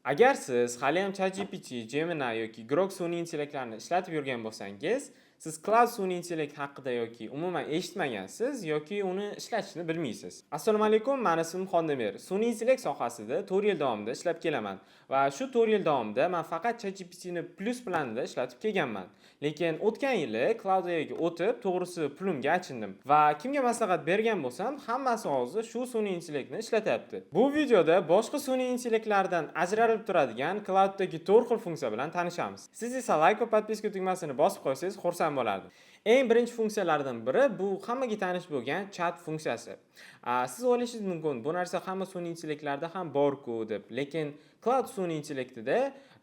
Agar siz hali ham ChatGPT, Gemini yoki Grok sun'iy intellektlarni ishlatib yurgan bo'lsangiz, siz Cloud sun'iy intellekt haqida yoki umuman eshitmagansiz yoki uni ishlatishni bilmaysiz. Assalomu alaykum, men ismim Xondamer. Sun'iy intellekt sohasida 4 yil davomida ishlab kelaman va shu 4 yil davomida men faqat ChatGPT ni plus planida ishlatib kelganman. Lekin o'tgan yili Cloud'ga o'tib, to'g'risi pulimga achindim va kimga maslahat bergan bo'lsam, hammasi hozir shu sun'iy intellektni ishlatyapti. Bu videoda boshqa sun'iy intellektlardan ajralib turadigan Cloud'dagi 4 xil funksiya bilan tanishamiz. Siz esa like va podpiska tugmasini bosib qo'ysangiz xursand bo'lardim. Eng birinchi funksiyalardan biri bu hammaga tanish bo'lgan chat funksiyasi. Siz o'ylashingiz mumkin, bu narsa hamma sun'iy intellektlarda ham bor-ku deb, lekin Cloud sun'iy intellektida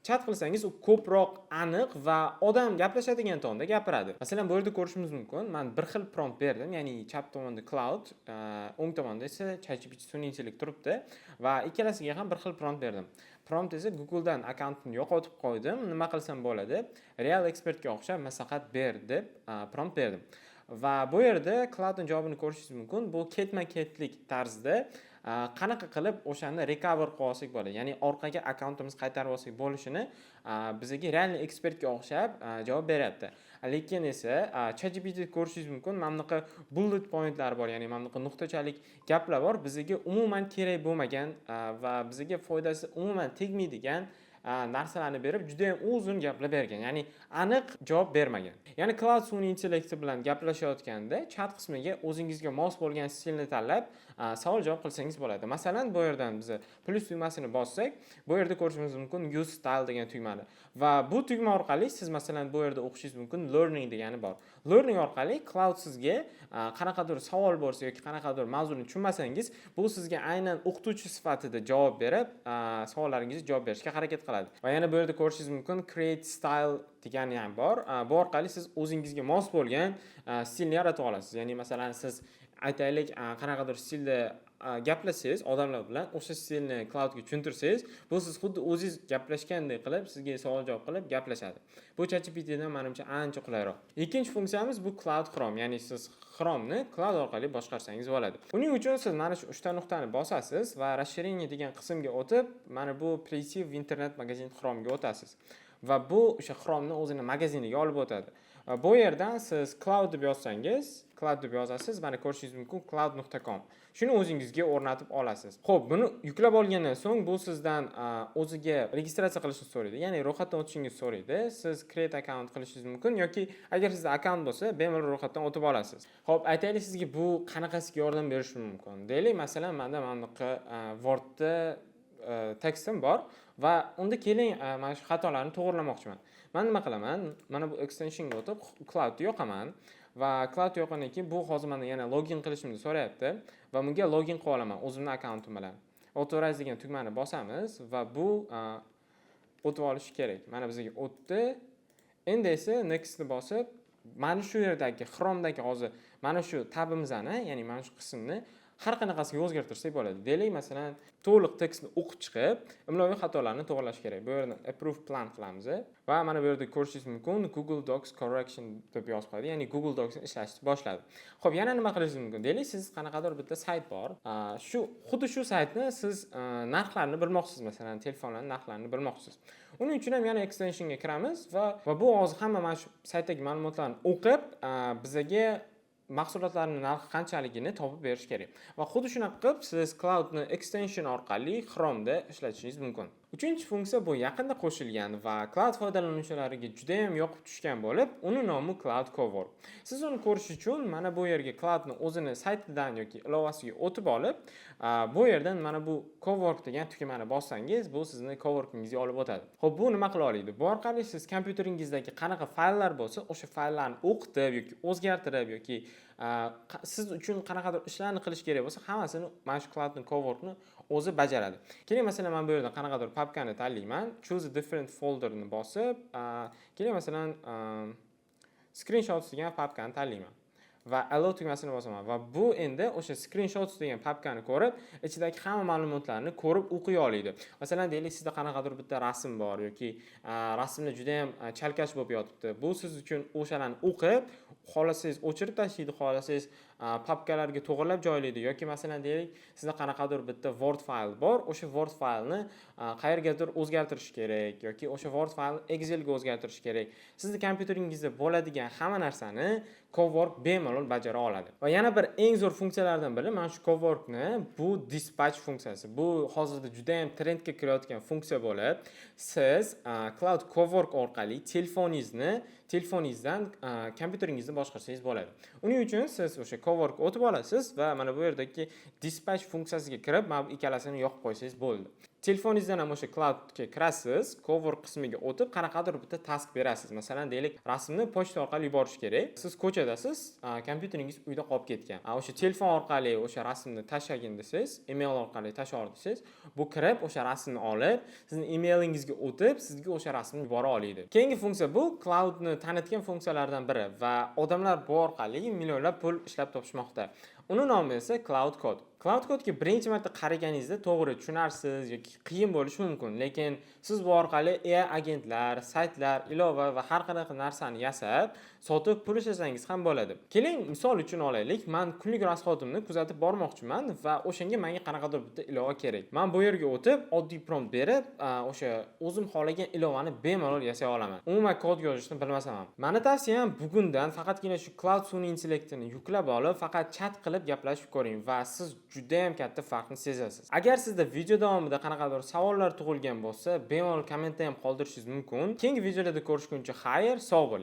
chat qilsangiz u ko'proq aniq va odam gaplashadigan tonda gapiradi. Masalan, bu yerda ko'rishingiz mumkin, men bir xil prompt berdim, ya'ni chap tomonda Cloud, o'ng tomonda esa ChatGPT sun'iy intellekt turibdi va ikkalasiga ham bir xil prompt berdim. Prompt esa Google dan akkauntni yo'qotib qo'ydim. Nima qilsam bo'ladi? Real expertga o'xshab maslahat ber deb prompt berdim. Va bu yerda Cloudning javobini ko'rishingiz mumkin. Bu ketma-ketlik tarzda qanaqa qilib o'shani recover qilib olsak bo'ladi. Ya'ni orqaga akkauntimiz qaytarib olsak bo'lishini bizga real ekspertga o'xshab javob beryapti. Lekin esa ChatGPT ko'rishingiz mumkin, mana bunaqa bullet pointlar bor, ya'ni mana bunaqa nuqtachalik gaplar bor, bizga umuman kerak bo'lmagan va bizga foydasi umuman tegmaydigan narsalarni berib juda ham uzun gaplar bergan, ya'ni aniq javob bermagan. Ya'ni Cloud sun'iy intellekti bilan gaplashayotganda chat qismiga o'zingizga mos bo'lgan stilni tanlab savol-javob qilsangiz bo'ladi. Masalan, bu yerdan biz plus tugmasini bossak, bu yerda ko'rishingiz mumkin use style degan tugmani. Va bu tugma orqali siz masalan bu yerda o'qishingiz mumkin learning degani bor. Learning orqali Cloud sizga qanaqadir savol bo'lsa yoki qanaqadir mavzuni tushunmasangiz, bu sizga aynan o'qituvchi sifatida javob berib, savollaringizga javob berishga harakat qiladi. Va yana bu yerda ko'rishingiz mumkin create style degani ham bor. Bu orqali siz o'zingizga mos bo'lgan stilni yaratib olasiz. Ya'ni masalan siz aytaylik qanaqadir stilda gaplashsangiz odamlar bilan, o'sha stilni Cloudga tushuntirsangiz, bu siz xuddi o'zingiz gaplashgandek qilib sizga savol-javob qilib gaplashadi. Bu ChatGPTdan menimcha ancha qulayroq. Ikkinchi funksiyamiz bu Cloud Chrome, ya'ni siz Chrome'ni Cloud orqali boshqarsangiz bo'ladi. Uning uchun siz mana shu 3 ta nuqtani bosasiz va расширение degan qismga o'tib, mana bu Preyти в internet magazin Chrome'ga o'tasiz. Va bu o'sha Chrome'ni o'zini magaziniga olib o'tadi. Bu yerdan siz Cloud deb yozsangiz, Cloud deb yozasiz, mana ko'rishingiz mumkin cloud.com. Shuni o'zingizga o'rnatib olasiz. Xo'p, buni yuklab olgandan so'ng bu sizdan o'ziga registratsiya qilishni so'raydi, ya'ni ro'yxatdan o'tishingizni so'raydi. Siz create account qilishingiz mumkin yoki agar sizda akkaunt bo'lsa, bemalol ro'yxatdan o'tib olasiz. Xo'p, aytaylik sizga bu qanaqasiga yordam berishi mumkin. Deylik, masalan, menda mana bunaqa Wordda tekstim bor va unda keling mana shu xatolarni to'g'rilamoqchiman. Men nima qilaman? Mana bu extensionga o'tib Cloudni yoqaman va Cloud yoqqandan keyin bu hozir meni yana login qilishimni so'rayapti va bunga login qilib olaman o'zimning akkauntim bilan. Authorize degan tugmani bosamiz va bu o'tib olishi kerak. Mana bizga o'tdi. Endi esa next ni bosib, mana shu yerdagi Chrome'dagi hozir mana shu tabimizni, ya'ni mana shu qismni har qanaqasiga o'zgartirsak bo'ladi. Deylik, masalan, to'liq tekstni o'qib chiqib, imloviy xatolarni to'g'rilash kerak. Bu yerdan approve plan qilamiz va mana bu yerda ko'rishingiz mumkin Google Docs correction deb yozib qo'ydi, ya'ni Google Docsni ishlashni boshladi. Xo'p, yana nima qilishingiz mumkin? Deylik, siz qanaqadir bitta sayt bor. Xuddi shu saytni siz narxlarini bilmoqchisiz, masalan, telefonlarning narxlarini bilmoqchisiz. Uning uchun ham yana extensionga kiramiz va bu hozir hamma mana shu saytdagi ma'lumotlarni o'qib, bizga mahsulotlarning narxi qanchaligini topib berish kerak. Va xuddi shunaqa qilib siz Cloudni extension orqali Chrome'da ishlatishingiz mumkin. Uchinchi funksiya bu yaqinda qo'shilgan va Cloud foydalanuvchilariga juda ham yoqib tushgan bo'lib, uning nomi Cloud Cowork. Siz uni ko'rish uchun mana bu yerga Cloudni o'zini saytidan yoki ilovasiga o'tib olib, bu yerdan mana bu Cowork degan tugmani bossangiz, bu sizni coworkingizga olib o'tadi. Xo'p, bu nima qila oladi? Bu orqali siz kompyuteringizdagi qanaqa fayllar bo'lsa, o'sha fayllarni o'qitib yoki o'zgartirib yoki siz uchun qanaqadir ishlarni qilish kerak bo'lsa, hammasini mana shu Cloudning Coworkni o'zi bajaradi. Keling, masalan, men bu yerdan qanaqadir papkani tanlayman, choose a different folderni bosib, keling, masalan, screenshots degan papkani tanlayman va allow tugmasini bosaman va bu endi o'sha screenshots degan papkani ko'rib, ichidagi hamma ma'lumotlarni ko'rib o'qiy oladi. Masalan, deylik, sizda qanaqadir bitta rasm bor yoki rasmni juda ham chalkash bo'lib yotibdi. Bu siz uchun o'shalarni o'qib, xolasangiz o'chirib tashlaydi, xolasangiz papkalarga to'g'irlab joylaydi yoki masalan deylik, sizda qanaqadir bitta Word fayl bor, o'sha Word faylni qayergadir o'zgartirish kerak yoki o'sha Word faylni Excelga o'zgartirish kerak. Sizni kompyuteringizda bo'ladigan hamma narsani Cowork bemalol bajara oladi. Va yana bir eng zo'r funksiyalardan biri mana shu Coworkni bu dispatch funksiyasi. Bu hozirda juda ham trendga kirayotgan funksiya bo'lib, siz Cloud Cowork orqali telefoningizdan kompyuteringizni boshqarsangiz bo'ladi. Uning uchun siz o'sha Cowork o'tib olasiz va mana bu yerdagi dispatch funksiyasiga kirib, mana bu ikkalasini yoqib qo'ysangiz bo'ldi. Telefoningizdan ham o'sha cloudga kirasiz, Cowork qismiga o'tib, qanaqadir bitta task berasiz. Masalan, deylik, rasmni pochta orqali yuborish kerak. Siz ko'chadasiz, kompyuteringiz uyda qolib ketgan. O'sha telefon orqali o'sha rasmni tashlagin desangiz, email orqali tashlar desangiz, bu kirib o'sha rasmni olib, sizning emailingizga o'tib, sizga o'sha rasmni yubora oladi. Keyingi funksiya bu cloudni tanitgan funksiyalardan biri va odamlar bu orqali millionlab pul ishlab topishmoqda. Uni nomi esa Cloud Code. Cloud Code'ga birinchi marta qaraganingizda to'g'ri tushunarsiz yoki qiyin bo'lishi mumkin, lekin siz bu orqali AI agentlar, saytlar, ilova va har qanaqa narsani yasab, sotib pul ishlasangiz ham bo'ladi. Keling, misol uchun olaylik, men kunlik rasxodimni kuzatib bormoqchiman va o'shanga menga qanaqadir bitta ilova kerak. Men bu yerga o'tib, oddiy prompt berib, o'sha o'zim xohlagan ilovani bemalol yasay olaman. Umuman kod yozishni bilmasam ham. Meni tavsiyam bugundan faqatgina shu Cloud sun'iy intellektini yuklab olib, faqat chat qilib gaplashib ko'ring va siz juda ham katta farqni sezasiz. Agar sizda video davomida qanaqadir savollar tug'ilgan bo'lsa, bemalol kommentda ham qoldirishingiz mumkin. Keyingi videolarda ko'rishguncha xayr, sog' bo'ling.